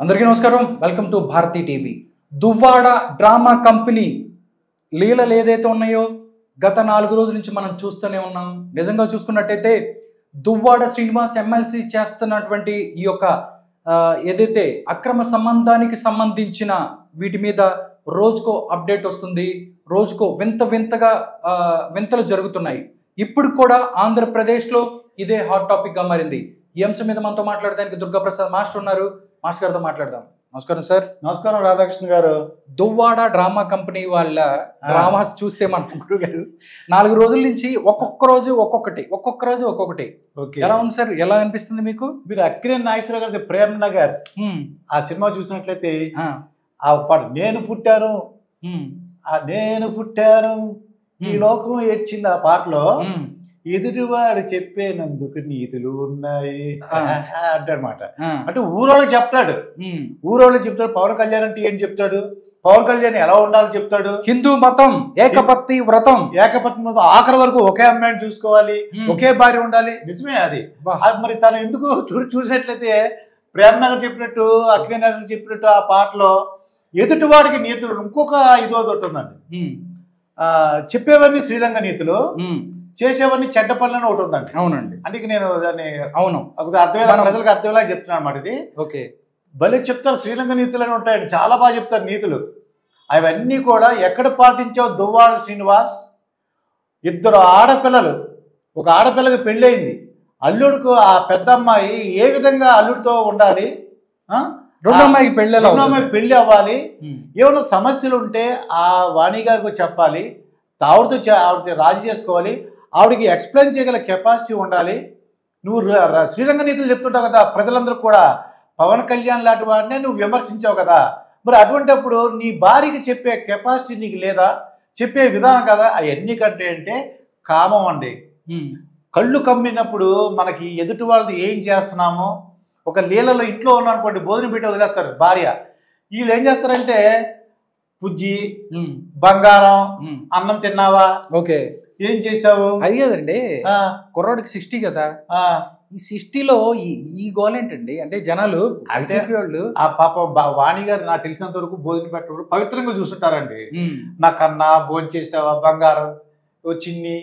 అందరికీ నమస్కారం. Welcome to Bharati TV. Duvvada drama company లీలలు ఏదైతే ఉన్నాయో గత 4 రోజుల నుంచి మనం చూస్తూనే ఉన్నాం. నిజంగా చూసుకున్నట్టయితే దువ్వాడ శ్రీనివాస్ ఎమ్మెల్సీ చేస్తున్నటువంటి ఈ యొక్క ఏదైతే అక్రమ సంబంధానికి సంబంధించిన వీటి మీద రోజుకో అప్డేట్ వస్తుంది. రోజుకో వింతగా వింతలు జరుగుతున్నాయి. ఇప్పుడు కూడా ఆంధ్రప్రదేశ్లో ఇదే హాట్ టాపిక్ గా మారింది. ఈ అంశం మీద మనతో మాట్లాడడానికి దుర్గాప్రసాద్ మాస్టర్ ఉన్నారు. మాస్టర్ గారితో మాట్లాడదాం. నమస్కారం సార్. నమస్కారం రాధాకృష్ణ గారు. దువ్వాడ డ్రామా కంపెనీ వాళ్ళ డ్రామాస్ చూస్తే మన గురువు గారు 4 రోజుల నుంచి ఒక్కొక్క రోజు ఒక్కొక్కటి ఎలా ఉంది సార్? ఎలా అనిపిస్తుంది మీకు? మీరు అక్కినేని నాగేశ్వరరావు గారి ప్రేమ్ నగర్ ఆ సినిమా చూసినట్లయితే ఆ పాట నేను పుట్టాను ఈ లోకం ఏడ్చింది ఆ పాటలో ఎదుటివాడు చెప్పేనందుకు నీతులు ఉన్నాయి అంటాడనమాట. అంటే ఊరోళ్ళకి చెప్తాడు. పవన్ కళ్యాణ్ అంటే ఏం చెప్తాడు, పవన్ కళ్యాణ్ ఎలా ఉండాలో చెప్తాడు. హిందూ మతం ఏకపత్ని వ్రతం ఆఖరి వరకు ఒకే అమ్మాయిని చూసుకోవాలి, ఒకే భార్య ఉండాలి. నిజమే అది. మరి తను ఎందుకు చూసినట్లయితే ప్రేమ్ నగర్ చెప్పినట్టు, అక్కినేని నాగేశ్వరరావు చెప్పినట్టు ఆ పాటలో ఎదుటివాడికి నీతులు ఇంకొక ఇదోదొట్టు ఉందండి. చెప్పేవన్నీ శ్రీరంగ నీతులు, చేసేవన్నీ చెడ్డ పనులని ఒకటి ఉందండి. అవునండి. అందుకే నేను దాన్ని అర్థమయ్యేలా ప్రజలకు అర్థమయ్యేలా చెప్తున్నాను అనమాట. ఇది ఓకే భలే చెప్తారు. శ్రీరంగ నీతులు అని ఉంటాయండి, చాలా బాగా చెప్తారు నీతులు. అవన్నీ కూడా ఎక్కడ పాటించావు దువ్వాడ శ్రీనివాస్. 2 ఆడపిల్లలు, ఒక ఆడపిల్లకి పెళ్ళయింది. అల్లుడికి ఆ పెద్ద అమ్మాయి ఏ విధంగా అల్లుడితో ఉండాలి, రెండో అమ్మాయికి పెళ్లి అవ్వాలి, ఏమైనా సమస్యలు ఉంటే ఆ వాణి గారికి చెప్పాలి, ఆవిడతో రాజీ చేసుకోవాలి, ఆవిడకి ఎక్స్ప్లెయిన్ చేయగల కెపాసిటీ ఉండాలి. నువ్వు శ్రీరంగ నీతులు చెప్తుంటావు కదా ప్రజలందరూ కూడా. పవన్ కళ్యాణ్ లాంటి వాడినే నువ్వు విమర్శించావు కదా. మరి అటువంటిప్పుడు నీ భార్యకి చెప్పే కెపాసిటీ నీకు లేదా, చెప్పే విధానం కదా. అవన్నీ కంటే అంటే కామం అండి. కళ్ళు కమ్మినప్పుడు మనకి ఎదుటి వాళ్ళది ఏం చేస్తున్నామో, ఒక లీలలో ఇంట్లో ఉన్నటువంటి భోజనం పెట్టి వదిలేస్తారు భార్య. వీళ్ళు ఏం చేస్తారంటే పుజ్జి, బంగారం, అన్నం తిన్నావా, ఓకే ఏం చేసావు, అది కదండి. కుర్రాడికి 60 కదా. ఈ 60లో ఈ గోల్ ఏంటండి? అంటే జనాలు వాళ్ళు ఆ పాప వాణి గారు నాకు తెలిసినంత వరకు భోజనం పెట్టడం పవిత్రంగా చూస్తుంటారండి. నా కన్నా భోజనం చేసావా, బంగారం, చిన్ని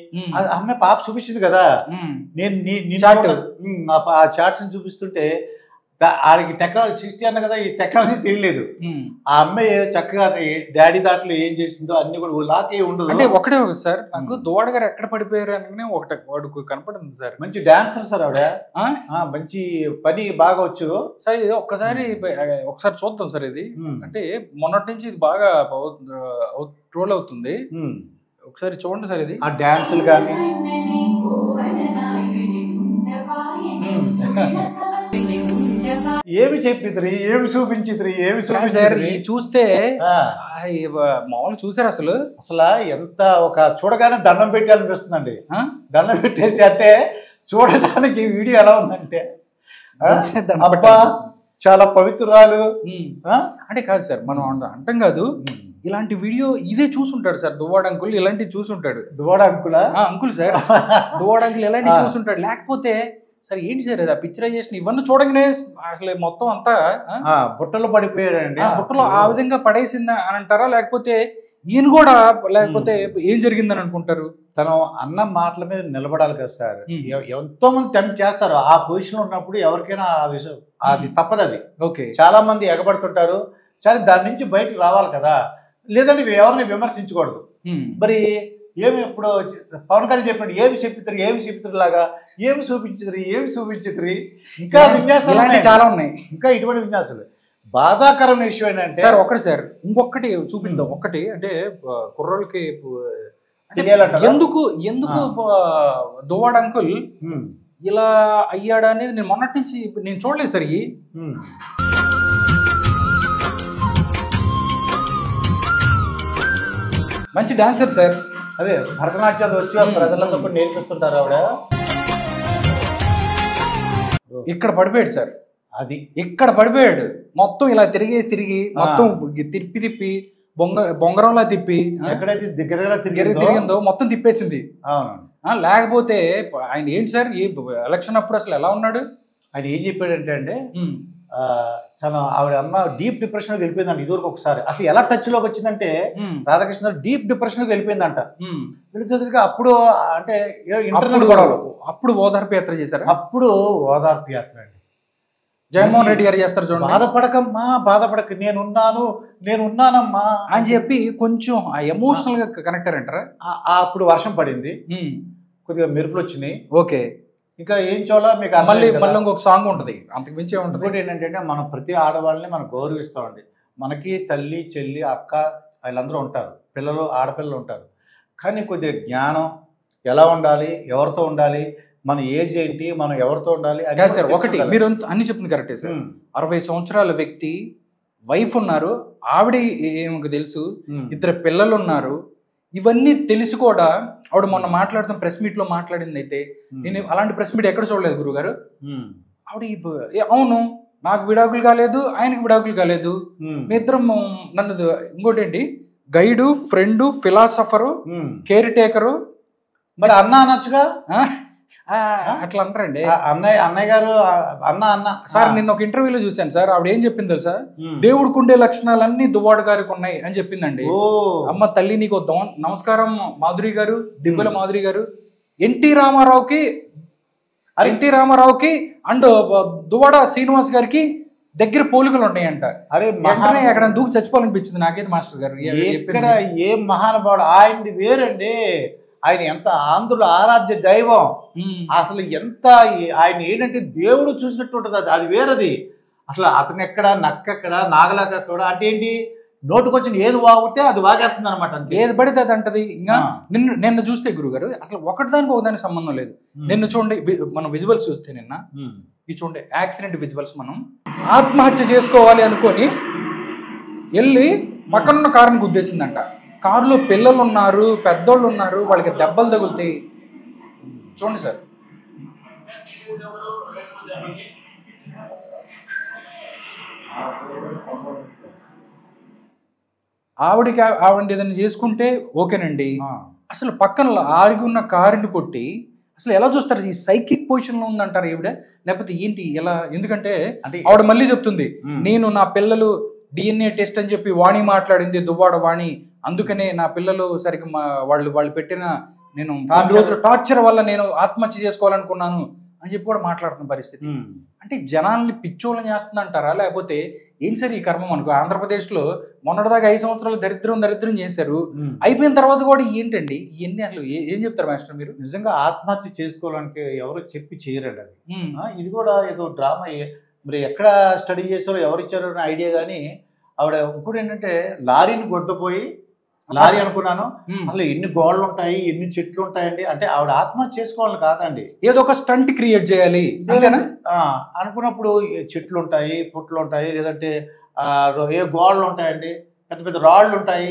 అమ్మాయి పాప చూపించింది కదా. నేను ఆ చాట్స్ ని చూపిస్తుంటే ఆడికి టెక్నాలజీ 60 అన్న కదా, ఈ టెక్నాలజీ తెలియలేదు. ఆ అమ్మాయి చక్కగా డాడీ దాంట్లో ఏం చేసిందో అన్ని కూడా లాకే ఉండదు. అంటే ఒకటే సార్, నాకు దువ్వాడ గారు ఎక్కడ పడిపోయారు అనగానే వాడు కనపడింది సార్. మంచి డాన్సర్ సార్ ఆవిడ, మంచి పని బాగా వచ్చు సార్. ఇది ఒకసారి చూద్దాం సార్. ఇది అంటే మొన్నటి నుంచి ఇది బాగా ట్రోల్ అవుతుంది. ఒకసారి చూడండి సార్. ఇది ఆ డాన్సులు కానీ ఏమి చెప్పిద్రి, ఏమి చూపించిద్రి, చూస్తే మామూలు చూసారు. అసలు ఎంత ఒక చూడగానే దండం పెట్టాలనిపిస్తుందండి. దండం పెట్టేసి అంటే చూడడానికి వీడియో ఎలా ఉందంటే అబ్బా చాలా పవిత్రాలు అంటే కాదు సార్. మనం అంటాం కాదు, ఇలాంటి వీడియో ఇదే చూసుంటాడు సార్ దువ్వాడ అంకుల్. ఇలాంటివి చూసుంటాడు. Duvvada uncle sir, Duvvada uncle ఇలాంటివి చూసుంటాడు. లేకపోతే సార్ ఏంటి సార్ అది పిక్చరైజేషన్ ఇవన్నీ చూడగానే అసలు మొత్తం అంతా బుట్టలో పడిపోయాడండి. బుట్టలో ఆ విధంగా పడేసిందా అని అంటారా, లేకపోతే ఈయన కూడా లేకపోతే ఏం జరిగిందని అనుకుంటారు? తను అన్న మాటల మీద నిలబడాలి కదా సార్. ఎంతో మంది టెంప్ట్ చేస్తారు ఆ పొజిషన్ ఉన్నప్పుడు. ఎవరికైనా ఆ విషయం అది తప్పదు. అది ఓకే, చాలా మంది ఎగబడుతుంటారు. సరే దాని నుంచి బయటకు రావాలి కదా, లేదంటే ఎవరిని విమర్శించకూడదు. మరి ఏమి ఇప్పుడు పవన్ కళ్యాణ్ చెప్పినట్టు ఏమి చెప్పిద్దరు లాగా ఏమి చూపించిద్రి ఇంకా విన్యాసాలు చాలా ఉన్నాయి. ఇంకా ఇటువంటి విన్యాసాలు. బాధాకరమైన విషయం ఏంటంటే సార్ ఒకటి సార్ ఇంకొకటి చూపిద్దాం. ఒకటి అంటే కుర్రోళ్ళకి ఎందుకు దువ్వాడ అంకుల్ ఇలా అయ్యాడా అనేది నేను మొన్నటి నుంచి నేను చూడలేదు సార్. మంచి డాన్సర్ సార్. అదే భరతనాట్యం వచ్చి ప్రజలందరూ కూడా నేర్పిస్తుంటారు ఆవిడ. ఇక్కడ పడిపోయాడు సార్. అది ఇక్కడ పడిపోయాడు. మొత్తం ఇలా తిరిగి మొత్తం తిప్పి బొంగరంలా తిప్పి ఎక్కడైతే దగ్గరగా తిరిగిందో మొత్తం తిప్పేసింది. లేకపోతే ఆయన ఏంటి సార్ ఈ ఎలక్షన్ అప్పుడు అసలు ఎలా ఉన్నాడు? ఆయన ఏం చెప్పాడంటే అండి, చాలా ఆవిడ అమ్మ డీప్ డిప్రెషన్కి వెళ్ళిపోయిందంట ఇదివరకు ఒకసారి. అసలు ఎలా టచ్లోకి వచ్చిందంటే రాధాకృష్ణ డీప్ డిప్రెషన్కి వెళ్ళిపోయిందంట. వెళ్ళేసరికి అప్పుడు అంటే ఇంటర్నల్ గొడవలు, అప్పుడు ఓదార్పు యాత్ర చేశారు. అప్పుడు ఓదార్పు యాత్ర అండి జగన్మోహన్ రెడ్డి గారు చేస్తారు చూడండి. బాధపడకమ్మా, బాధపడక, నేనున్నానమ్మా అని చెప్పి కొంచెం ఎమోషనల్ గా కనెక్ట్ అయ్యారంటారా. అప్పుడు వర్షం పడింది, కొద్దిగా మెరుపులు వచ్చినాయి. ఓకే, ఇంకా ఏం చూడాలో మీకు మళ్ళీ ఇంకొక సాంగ్ ఉంటుంది, అంతకు మించి ఉంటుంది. ఇంకోటి ఏంటంటే మనం ప్రతి ఆడవాళ్ళని మనం గౌరవిస్తామండి. మనకి తల్లి, చెల్లి, అక్క వీళ్ళందరూ ఉంటారు, పిల్లలు, ఆడపిల్లలు ఉంటారు. కానీ కొద్దిగా జ్ఞానం, ఎలా ఉండాలి, ఎవరితో ఉండాలి, మన ఏజ్ ఏంటి, మనం ఎవరితో ఉండాలి సార్. ఒకటి మీరు అన్ని చెప్తుంది కరెక్టే సార్. 60 సంవత్సరాల వ్యక్తి, వైఫ్ ఉన్నారు, ఆవిడ ఏమో తెలుసు, 2 పిల్లలు ఉన్నారు, ఇవన్నీ తెలిసి కూడా ఆవిడ మొన్న మాట్లాడుతున్న ప్రెస్ మీట్ లో మాట్లాడింది అయితే నేను అలాంటి ప్రెస్ మీట్ ఎక్కడ చూడలేదు గురుగారు. ఆవిడ అవును నాకు విడాకులు కాలేదు, ఆయనకి విడాకులు కాలేదు, మీ ఇద్దరం నన్ను ఇంకోటి ఏంటి guide, friend, philosopher, care taker, మరి అన్న అనొచ్చుగా. అట్లా అంటారండి. అన్నయ్య గారు అన్న సార్ నిన్న ఒక ఇంటర్వ్యూలో చూశాను సార్, ఆవిడ ఏం చెప్పింది తెలుసా, దేవుడికి ఉండే లక్షణాలన్నీ దువ్వాడ గారికి ఉన్నాయి అని చెప్పిందండి. అమ్మ తల్లి నీకు నమస్కారం మాధురి గారు, దివ్వెల మాధురి గారు. ఎన్టీ రామారావుకి అండ్ దువ్వాడ శ్రీనివాస్ గారికి దగ్గర పోలికలు ఉన్నాయంట. వెంటనే ఎక్కడ దూకి చచ్చిపోవాలనిపించింది నాకైతే మాస్టర్ గారు. ఇక్కడ ఏం మహానుభావుడు, ఆయనది వేరండి. ఆయన ఎంత ఆంధ్రుల ఆరాధ్య దైవం, అసలు ఎంత ఆయన ఏంటంటే దేవుడు చూసినట్టు ఉంటుంది. అది వేరది. అసలు అతను ఎక్కడ, నక్కెక్కడ, నాగలాకెక్కడ అంటే ఏంటి, నోటుకొచ్చిన ఏది వాగితే అది వాగేస్తుంది అనమాట. ఏది పడితే అది అంటది. ఇంకా నిన్న చూస్తే గురుగారు అసలు ఒకటిదానికి ఒకదానికి సంబంధం లేదు. నిన్న చూడండి, మనం విజువల్స్ చూస్తే నిన్న ఇది చూడండి, యాక్సిడెంట్ విజువల్స్. మనం ఆత్మహత్య చేసుకోవాలి అనుకొని వెళ్ళి పక్కనున్న కారుని గుద్దేసిందంట. కారులో పిల్లలు ఉన్నారు, పెద్దోళ్ళు ఉన్నారు, వాళ్ళకి దెబ్బలు తగులుతాయి. చూడండి సార్, ఆవిడ ఏదైనా చేసుకుంటే ఓకేనండి. అసలు పక్కన ఆగి ఉన్న కారుని కొట్టి అసలు ఎలా చూస్తారు? ఈ సైకిక్ పొజిషన్ లో ఉందంటారు ఈవిడ, లేకపోతే ఏంటి ఎలా? ఎందుకంటే ఆవిడ మళ్ళీ చెప్తుంది, నేను నా పిల్లలు DNA టెస్ట్ అని చెప్పి వాణి మాట్లాడింది, దువ్వాడ వాణి, అందుకనే నా పిల్లలు సరిగ్గా వాళ్ళు పెట్టిన నేను టార్చర్ వల్ల నేను ఆత్మహత్య చేసుకోవాలనుకున్నాను అని చెప్పి కూడా మాట్లాడుతున్న పరిస్థితి. అంటే జనాల్ని పిచ్చోళ్ళని చేస్తుందంటారా, లేకపోతే ఏం సరే ఈ కర్మం అనుకో. ఆంధ్రప్రదేశ్లో మొన్నటిదాకా 5 సంవత్సరాలు దరిద్రం చేశారు, అయిపోయిన తర్వాత కూడా ఏంటండి ఇవన్నీ? అసలు ఏం చెప్తారు మాస్టర్ మీరు? నిజంగా ఆత్మహత్య చేసుకోవడానికి ఎవరు చెప్పి చేయరండి అది. ఇది కూడా ఏదో డ్రామా, మరి ఎక్కడ స్టడీ చేశారో ఎవరు ఇచ్చారో అనే ఐడియా. కానీ ఆవిడ ఇంకోటి ఏంటంటే లారీని గొద్దపోయి, లారీ అనుకున్నాను, అసలు ఎన్ని గోడలు ఉంటాయి, ఎన్ని చెట్లు ఉంటాయండి. అంటే ఆవిడ ఆత్మహత్య చేసుకోవాలని కాదండి, ఏదో ఒక స్టంట్ క్రియేట్ చేయాలి అనుకున్నప్పుడు చెట్లు ఉంటాయి, పుట్లు ఉంటాయి, లేదంటే ఏ గోడలు ఉంటాయండి, పెద్ద పెద్ద రాళ్ళు ఉంటాయి.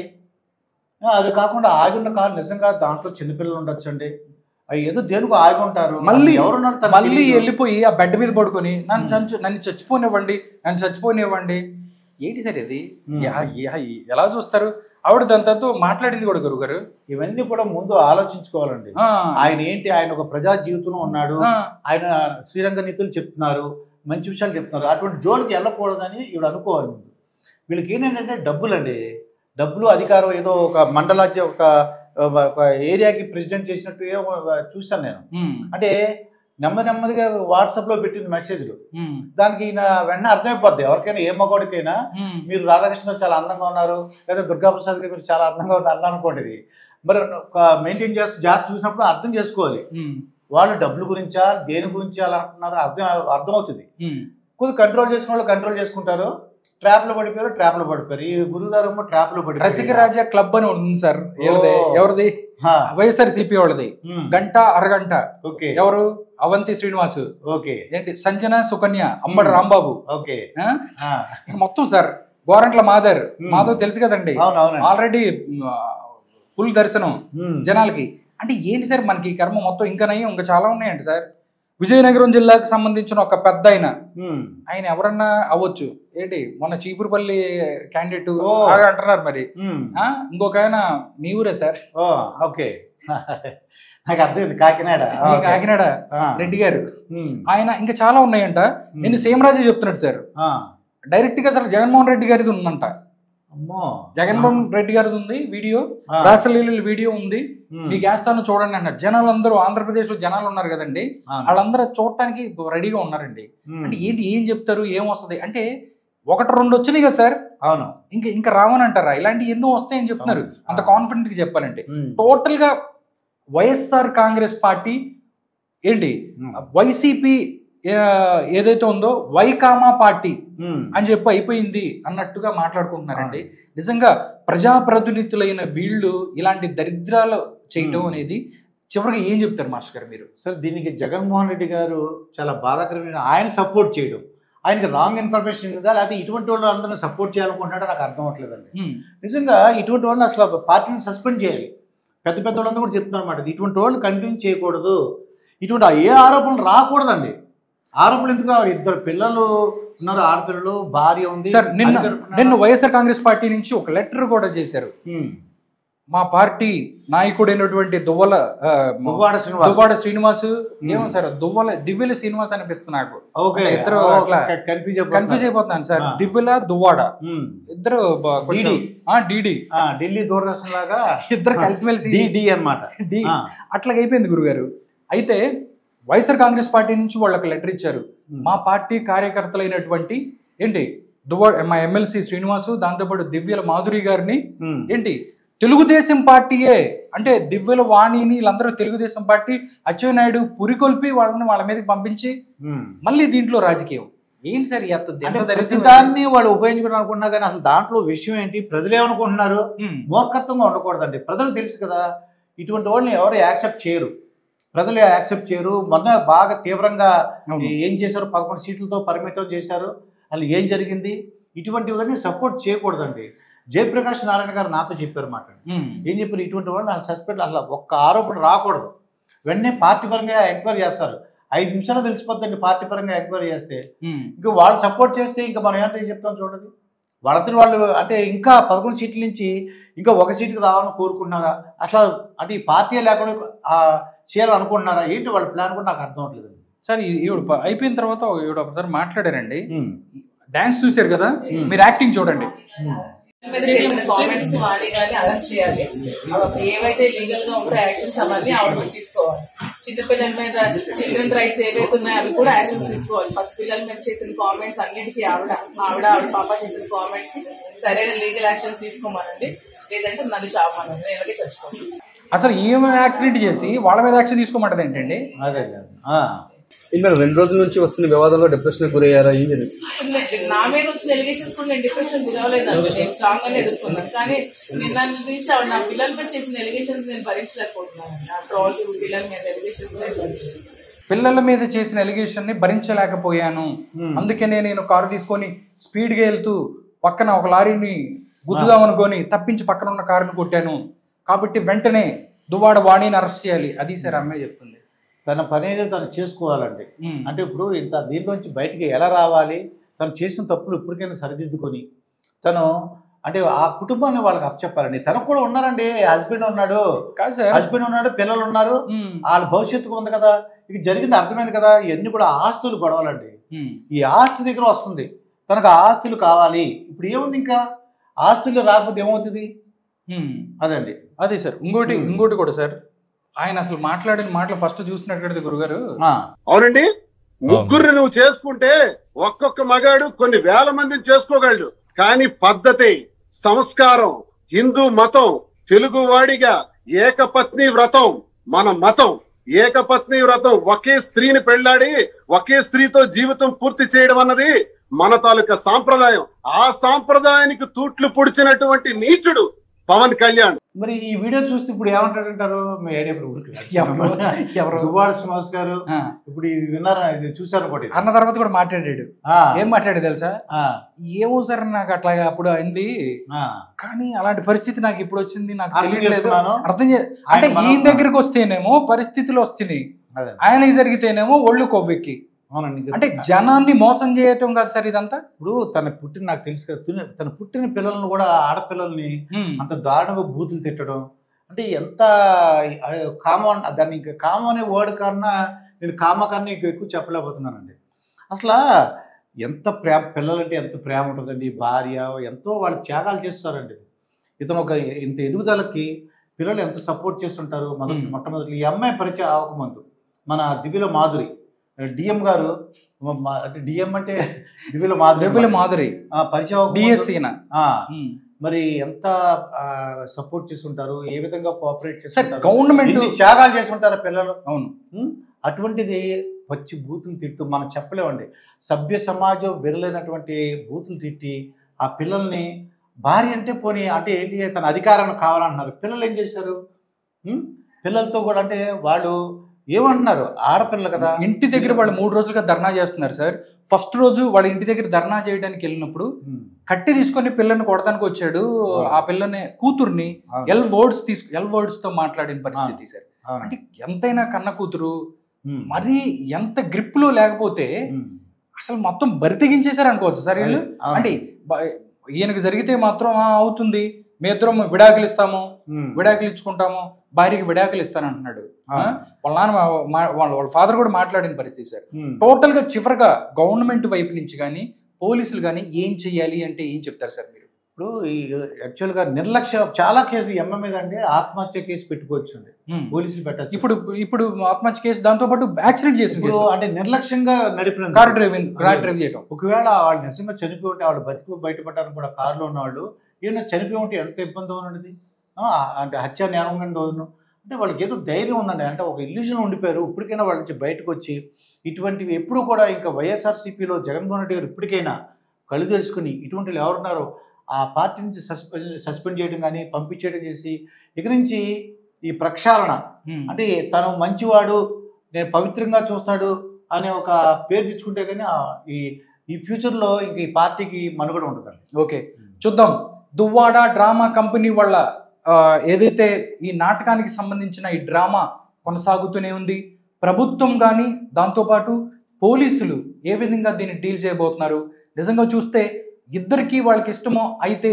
అది కాకుండా ఆగి ఉన్న కారు నిజంగా దాంట్లో చిన్నపిల్లలు ఉండొచ్చండి. అవి ఏదో దేనికి ఆగి ఉంటారు. మళ్ళీ ఎవరున్నారు, మళ్ళీ వెళ్ళిపోయి ఆ బెడ్ మీద పడుకొని నన్ను చచ్చిపోనివ్వండి. ఏంటి సార్ ఇది? ఎలా చూస్తారు? ఆవిడ దాంతో మాట్లాడింది కూడా గురుగారు. ఇవన్నీ కూడా ముందు ఆలోచించుకోవాలండి. ఆయన ఏంటి, ఆయన ఒక ప్రజా జీవితంలో ఉన్నాడు, ఆయన శ్రీరంగ నీతులు చెప్తున్నారు, మంచి విషయాలు చెప్తున్నారు. అటువంటి జోలికి వెళ్ళకూడదని ఈవిడ అనుకోవాలి ముందు. వీళ్ళకి ఏంటంటే డబ్బులండి, డబ్బులు, అధికారం. ఏదో ఒక మండలాధ్య ఒక ఏరియాకి ప్రెసిడెంట్ చేసినట్టు చూసాను నేను. అంటే నెమ్మదిగా వాట్సాప్ లో పెట్టింది మెసేజ్లు, దానికి ఈయన వెంటనే అర్థమైపోద్ది ఎవరికైనా, ఏ మగవాడికైనా. మీరు రాధాకృష్ణ చాలా అందంగా ఉన్నారు, లేదా దుర్గాప్రసాద్ గారు మీరు చాలా అందంగా ఉన్నారు అనుకోండి. మరి మెయింటైన్ చేస్తూ జాగ్రత్త చూసినప్పుడు అర్థం చేసుకోవాలి, వాళ్ళు డబ్బుల గురించా దేని గురించి అలా అంటున్నారు అర్థమవుతుంది. కొద్దిగా కంట్రోల్ చేసుకున్న వాళ్ళు కంట్రోల్ చేసుకుంటారు. ట్రాప్ లో పడిపోయారు. ఈ గురుగారు ట్రాప్ లో పడిపోయారు. రసికరాజా క్లబ్ అని ఉంది సార్, ఎవరిది? వైఎస్ఆర్సీపీ వాళ్ళది. గంట అరగంట. ఎవరు? అవంతి శ్రీనివాస్, ఏంటి సంజన సుకన్య, అమ్మడి రాంబాబు, మొత్తం సార్ గోరంట్ల మాధవ్ తెలుసు కదండి, ఆల్రెడీ ఫుల్ దర్శనం జనాలకి. అంటే ఏంటి సార్ మనకి కర్మ మొత్తం ఇంకా చాలా ఉన్నాయండి సార్. విజయనగరం జిల్లాకు సంబంధించిన ఒక పెద్ద ఆయన ఎవరన్నా అవ్వచ్చు. ఏంటి మొన్న చీపురుపల్లి క్యాండిడేట్ అంటున్నారు. మరి ఇంకొక ఆయన మీ ఊరే సార్. ఓకే, నాకు అర్థమైంది, కాకినాడ. కాకినాడ రెడ్డి గారు ఆయన ఇంకా చాలా ఉన్నాయంట. నేను సేమరాజు చెప్తున్నాడు సార్, డైరెక్ట్ గా అసలు జగన్మోహన్ రెడ్డి గారిది ఉందంట. జగన్మోహన్ రెడ్డి గారిది ఉంది వీడియో, రాసలీల వీడియో ఉంది, మీకు వేస్తాను చూడండి అన్నారు. జనాలు అందరూ ఆంధ్రప్రదేశ్ లో జనాలు ఉన్నారు కదండి, వాళ్ళందరూ చూడటానికి రెడీగా ఉన్నారండి. అంటే ఏంటి, ఏం చెప్తారు, ఏం వస్తుంది అంటే 1-2 వచ్చినాయి కదా సార్, అవును, ఇంకా రావని అంటారా? ఇలాంటివి ఎన్నో వస్తాయని చెప్తున్నారు అంత కాన్ఫిడెంట్ గా చెప్పాలంటే. టోటల్ గా వైఎస్ఆర్ కాంగ్రెస్ పార్టీ ఏంటి, వైసీపీ ఏదైతే ఉందో వైకామా పార్టీ అని చెప్పి అయిపోయింది అన్నట్టుగా మాట్లాడుకుంటున్నారండి. నిజంగా ప్రజాప్రతినిధులైన వీళ్ళు ఇలాంటి దరిద్రాలు చేయటం అనేది చివరికి ఏం చెప్తారు మాస్టర్ గారు మీరు? సార్ దీనికి జగన్మోహన్ రెడ్డి గారు చాలా బాధాకరమైన, ఆయన సపోర్ట్ చేయడం, ఆయనకి రాంగ్ ఇన్ఫర్మేషన్ ఉందా, లేకపోతే ఇటువంటి వాళ్ళు అందరినీ సపోర్ట్ చేయాలనుకుంటున్నాడో నాకు అర్థం అవ్వట్లేదండి. నిజంగా ఇటువంటి వాళ్ళని అసలు పార్టీని సస్పెండ్ చేయాలి. పెద్ద పెద్ద వాళ్ళందరూ కూడా చెప్తున్నారు అన్నమాట, ఇటువంటి వాళ్ళు కంటిన్యూ చేయకూడదు, ఇటువంటి ఏ ఆరోపణలు రాకూడదండి. ఆరోపణలు ఎందుకు రావాలి? 2 పిల్లలు ఉన్నారు, ఆడపిల్లలు, భార్య ఉంది. సార్ నిన్న వైఎస్ఆర్ కాంగ్రెస్ పార్టీ నుంచి ఒక లెటర్ కూడా చేశారు. మా పార్టీ నాయకుడైనటువంటి దువ్వాడ శ్రీనివాస్, ఏమో సార్ దివ్యల శ్రీనివాస్ అనిపిస్తుంది నాకు. ఇద్దరు కన్ఫ్యూజ్ అయిపోతున్నాను సార్, దివ్యల దువ్వాడ ఇద్దరు ఢిల్లీ దూరదర్శన్ లాగా ఇద్దరు కలిసిమెలిసి అన్నమాట. అట్లాగ అయిపోయింది గురుగారు. అయితే వైఎస్ఆర్ కాంగ్రెస్ పార్టీ నుంచి వాళ్ళకి లెటర్ ఇచ్చారు, మా పార్టీ కార్యకర్తలైనటువంటి ఏంటి మా ఎమ్మెల్సీ శ్రీనివాసు, దాంతోపాటు దివ్యల మాధురి గారిని ఏంటి తెలుగుదేశం పార్టీయే అంటే దివ్యల వాణిని వీళ్ళందరూ తెలుగుదేశం పార్టీ అచ్చెన్నాయుడు పురికొల్పి వాళ్ళ మీదకి పంపించి మళ్ళీ దీంట్లో రాజకీయం ఏంటి సార్? దాన్ని వాళ్ళు ఉపయోగించుకుని అనుకుంటున్నా కానీ అసలు దాంట్లో విషయం ఏంటి, ప్రజలు ఏమనుకుంటున్నారు? మూర్ఖత్వంగా ఉండకూడదండి. ప్రజలకు తెలుసు కదా, ఇటువంటి వాళ్ళని ఎవరు యాక్సెప్ట్ చేయరు, ప్రజలు యాక్సెప్ట్ చేయరు. మొన్న బాగా తీవ్రంగా ఏం చేశారు, 11 సీట్లతో పరిమితం చేశారు. అసలు ఏం జరిగింది, ఇటువంటివన్నీ సపోర్ట్ చేయకూడదండి. జయప్రకాష్ నారాయణ గారు నాతో చెప్పారు మాట, ఏం చెప్పారు, ఇటువంటి వాళ్ళు నాకు సస్పెండ్, అసలు ఒక్క ఆరోపణ రాకూడదు, వెంటనే పార్టీ పరంగా ఎంక్వైరీ చేస్తారు. 5 నిమిషాలు తెలిసిపోద్దండి పార్టీ పరంగా ఎంక్వైరీ చేస్తే. ఇంకా వాళ్ళు సపోర్ట్ చేస్తే ఇంకా మనం ఏంటో చెప్తాం చూడండి. వాళ్ళతో వాళ్ళు అంటే ఇంకా 11 సీట్ల నుంచి ఇంకా 1 సీటుకి రావాలని కోరుకుంటున్నారా? అసలు అంటే ఈ పార్టీ లేకుండా చేయాలనుకుంటున్నారా? ఏంటి వాళ్ళ ప్లాన్ కూడా నాకు అర్థం అవట్లేదు సార్. ఈవిడ అయిపోయిన తర్వాత ఒకసారి మాట్లాడారండి, డాన్స్ చూశారు కదా మీరు, యాక్టింగ్ చూడండి. కామెంట్స్ వాడి కానీ అరెస్ట్ చేయాలి, ఏవైతే లీగల్ గా ఉంటాయో యాక్షన్స్ అవన్నీ ఆవిడ తీసుకోవాలి. చిన్నపిల్లల మీద చిల్డ్రన్ రైట్స్ ఏవైతే ఉన్నాయో అవి కూడా యాక్షన్స్ తీసుకోవాలి. పసిపిల్లల మీద చేసిన కామెంట్స్ అన్నిటికీ ఆవిడ పాప చేసిన కామెంట్స్ కి సరైన లీగల్ యాక్షన్ తీసుకోమనండి, లేదంటే నన్ను చావమనండి, ఇలాగే చచ్చిపోతుంది. అసలు ఏమో యాక్సిడెంట్ చేసి వాళ్ళ మీద యాక్షన్ తీసుకోమంటది ఏంటండి? అదే 2 రోజుల నుంచి వస్తున్న వివాదంలో డిప్రెషన్ గురయ్యారా? నా మీద వచ్చిన ఎలిగేషన్స్ కూడా నేను డిప్రెషన్ గురవలేదు, నేను స్ట్రాంగ్ గానే ఎదుర్కొన్నాను. కానీ నిన్న నుంచి నా పిల్లలపై చేసిన ఎలిగేషన్స్ నేను భరించలేకపోతున్నాను. నా ట్రోల్స్, పిల్లల మీద ఎలిగేషన్స్ పిల్లల మీద చేసిన ఎలిగేషన్ ని భరించలేకపోయాను, అందుకనే నేను కారు తీసుకొని స్పీడ్ గా వెళ్తూ పక్కన ఒక లారీని గుద్దుదాం అనుకొని తప్పించి పక్కన ఉన్న కారుని కొట్టాను, కాబట్టి వెంటనే దువ్వాడ వాణిని అరెస్ట్ చేయాలి. అది సార్ అమ్మాయి చెప్తుంది. తన పని తను చేసుకోవాలండి. అంటే ఇప్పుడు దీంట్లోంచి బయటికి ఎలా రావాలి, తను చేసిన తప్పులు ఇప్పటికైనా సరిదిద్దుకొని తను అంటే ఆ కుటుంబాన్ని వాళ్ళకి అప్పచెప్పాలండి. తనకు కూడా ఉన్నారండి, హస్బెండ్ ఉన్నాడు, పిల్లలు ఉన్నారు, వాళ్ళ భవిష్యత్తు ఉంది కదా. ఇది జరిగింది అర్థమైంది కదా. ఇవన్నీ కూడా ఆస్తులు గొడవలండి. ఈ ఆస్తి దగ్గర వస్తుంది, తనకు ఆస్తులు కావాలి. ఇప్పుడు ఏముంది, ఇంకా ఆస్తులు రాకపోతే ఏమవుతుంది? అదండి. అదే సార్. ఇంకోటి కూడా సార్, ఆయన అసలు మాట్లాడిన మాటలు ఫస్ట్ చూసినట్టు గురుగారు. అవునండి, ముగ్గురిని నువ్వు చేసుకుంటే ఒక్కొక్క మగాడు కొన్ని వేల మందిని చేసుకోగలడు. కానీ పద్ధతి, సంస్కారం, హిందూ మతం, తెలుగు వాడిగా ఏకపత్ని వ్రతం మన మతం. ఏకపత్ని వ్రతం, ఒకే స్త్రీని పెళ్లాడి ఒకే స్త్రీతో జీవితం పూర్తి చేయడం అన్నది మన తాలూకా సాంప్రదాయం. ఆ సాంప్రదాయానికి తూట్లు పొడిచినటువంటి నీచుడు పవన్ కళ్యాణ్. మరి ఈ వీడియో చూస్తే ఇప్పుడు ఏమంటారంటారు? మీ ఐడియా దువ్వాడ శ్రీనివాస్ గారు ఇప్పుడు ఇది విన్నారా, ఇది చూసారు కూడా అన్న తర్వాత కూడా మాట్లాడాడు. ఏం మాట్లాడాడు తెలుసా? ఏమో సార్ నాకు అట్లాగా అప్పుడు అయింది, కానీ అలాంటి పరిస్థితి నాకు ఇప్పుడు వచ్చింది, నాకు తెలియలేదు. అర్థం అంటే ఈయన దగ్గరికి వస్తేనేమో పరిస్థితులు వచ్చినాయి, ఆయనకి జరిగితేనేమో ఒళ్ళు కొవ్వెక్కి. అంటే జనాన్ని మోసం చేయటం కాదు సార్ ఇదంతా. ఇప్పుడు నాకు తెలుసు కదా, తన పుట్టిన పిల్లలను కూడా, ఆడపిల్లల్ని అంత దారుణంగా బూతులు తిట్టడం, అంటే ఎంత కామన్, దాన్ని ఇంకా కామన్ అనే వర్డ్ కన్నా నేను కామ కన్నా ఇంకా ఎక్కువ చెప్పలేకపోతున్నానండి. అసలు ఎంత ప్రేమ, పిల్లలంటే ఎంత ప్రేమ ఉంటుందండి, భార్య ఎంతో వాళ్ళు త్యాగాలు చేస్తారండి. ఇతను ఒక ఇంత ఎదుగుదలకి పిల్లలు ఎంత సపోర్ట్ చేస్తుంటారు. మొట్టమొదటి ఈ అమ్మాయి పరిచయం అవ్వకముందు మన దివ్యల మాధురి డిఎం గారు, డిఎం అంటే దివ్యల మాధురి పరిచయం మరి ఎంత సపోర్ట్ చేస్తుంటారు, ఏ విధంగా కోఆపరేట్ చేస్తుంటారు, గవర్నమెంట్ త్యాగాలు చేస్తుంటారు పిల్లలు. అవును, అటువంటిది వచ్చి బూతులు తిట్టు మనం చెప్పలేమండి. సభ్య సమాజం వెరలేనటువంటి బూతులు తిట్టి ఆ పిల్లల్ని భార్య అంటే పోనీ అంటే ఏంటి తన అధికారం కావాలంటున్నారు. పిల్లలు ఏం చేశారు? పిల్లలతో కూడా అంటే వాళ్ళు ఏమంటున్నారు, ఆడపిల్లలు కదా. ఇంటి దగ్గర వాళ్ళు 3 రోజులుగా ధర్నా చేస్తున్నారు సార్. ఫస్ట్ రోజు వాళ్ళ ఇంటి దగ్గర ధర్నా చేయడానికి వెళ్ళినప్పుడు కట్టి తీసుకొని పిల్లని కొడతానికి వచ్చాడు. ఆ పిల్లని కూతుర్ని ఎల్ వర్డ్స్ తో మాట్లాడిన పరిస్థితి సార్. అంటే ఎంతైనా కన్న కూతురు మరి ఎంత గ్రిప్ లో లేకపోతే అసలు మొత్తం బరితెగించేశారు అనుకోవచ్చు సార్ వీళ్ళు. అంటే ఈయనకు జరిగితే మాత్రం అవుతుంది, మీ ఇద్దరం విడాకులు ఇస్తాము, విడాకులు ఇచ్చుకుంటాము, భార్యకి విడాకులు ఇస్తానంటున్నాడు. వాళ్ళ నాన్న వాళ్ళ ఫాదర్ కూడా మాట్లాడిన పరిస్థితి సార్. టోటల్ గా చివరిగా గవర్నమెంట్ వైపు నుంచి కానీ పోలీసులు కానీ ఏం చెయ్యాలి అంటే ఏం చెప్తారు సార్ మీరు? ఇప్పుడు యాక్చువల్గా నిర్లక్ష్య చాలా కేసులు ఎమ్మ మీద అంటే ఆత్మహత్య కేసు పెట్టుకోవచ్చు, పోలీసులు పెట్టచ్చు. ఇప్పుడు ఆత్మహత్య కేసు, దాంతో పాటు యాక్సిడెంట్ చేసి అంటే నిర్లక్ష్యంగా నడిపిన కార్ డ్రైవ్ చేయడం. ఒకవేళ వాళ్ళు నిజంగా చనిపోయి ఉంటే వాళ్ళు బతికి బయటపడ్డారు కూడా, కారులో ఉన్నవాళ్ళు ఏమైనా చనిపోయి ఉంటే ఎంత ఇబ్బంది ఉన్నది. అంటే హత్య నేరంగా అంటే వాళ్ళకి ఏదో ధైర్యం ఉందండి. అంటే ఒక ఇల్యూజన్ ఉండిపోయారు. ఇప్పటికైనా వాళ్ళ నుంచి బయటకు వచ్చి ఇటువంటివి ఎప్పుడు కూడా ఇంకా వైఎస్ఆర్సీపీలో జగన్మోహన్ రెడ్డి గారు ఇప్పటికైనా కళ్ళు తెలుసుకుని ఇటువంటి వాళ్ళు ఎవరున్నారో ఆ పార్టీ నుంచి సస్పెండ్ చేయడం కానీ పంపించేయడం చేసి ఇక నుంచి ఈ ప్రక్షాళన అంటే తను మంచివాడు, నేను పవిత్రంగా చూస్తాడు అనే ఒక పేరు తెచ్చుకుంటే కానీ ఈ ఫ్యూచర్లో ఇంక ఈ పార్టీకి మనుగడ ఉంటుందండి. ఓకే, చూద్దాం. దువ్వాడ డ్రామా కంపెనీ వాళ్ళ ఏదైతే ఈ నాటకానికి సంబంధించిన ఈ డ్రామా కొనసాగుతూనే ఉంది. ప్రభుత్వం కానీ దాంతోపాటు పోలీసులు ఏ విధంగా దీన్ని డీల్ చేయబోతున్నారు? నిజంగా చూస్తే ఇద్దరికి వాళ్ళకి ఇష్టమో అయితే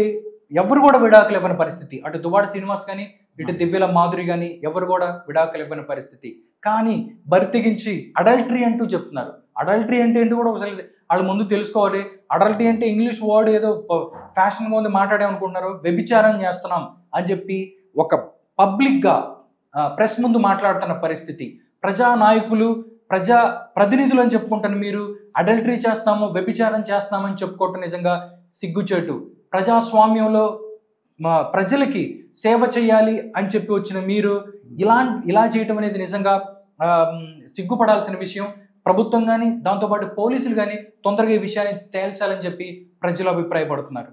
ఎవరు కూడా విడాకులు ఇవ్వని పరిస్థితి. అటు దువ్వాడ శ్రీనివాస్ కానీ ఇటు దివ్యల మాధురి కానీ ఎవరు కూడా విడాకులు ఇవ్వని పరిస్థితి. కానీ బరితెగించి అడల్టరీ అంటూ చెప్తున్నారు. అడల్టరీ అంటే ఏంటి కూడా ఒకసారి వాళ్ళు ముందు తెలుసుకోవాలి. అడల్టరీ అంటే ఇంగ్లీష్ వర్డ్ ఏదో ఫ్యాషన్గా ఉంది మాట్లాడేమనుకుంటున్నారు. వ్యభిచారం చేస్తున్నాం అని చెప్పి ఒక పబ్లిక్గా ప్రెస్ ముందు మాట్లాడుతున్న పరిస్థితి. ప్రజా నాయకులు, ప్రజా ప్రతినిధులు అని చెప్పుకుంటాను, మీరు అడల్టరీ చేస్తాము, వ్యభిచారం చేస్తామని చెప్పుకోవటం నిజంగా సిగ్గుచేటు. ప్రజాస్వామ్యంలో ప్రజలకి సేవ చేయాలి అని చెప్పి వచ్చిన మీరు ఇలా చేయటం అనేది నిజంగా సిగ్గుపడాల్సిన విషయం. ప్రభుత్వం కానీ దాంతోపాటు పోలీసులు కానీ తొందరగా ఈ విషయాన్ని తేల్చాలని చెప్పి ప్రజలు అభిప్రాయపడుతున్నారు.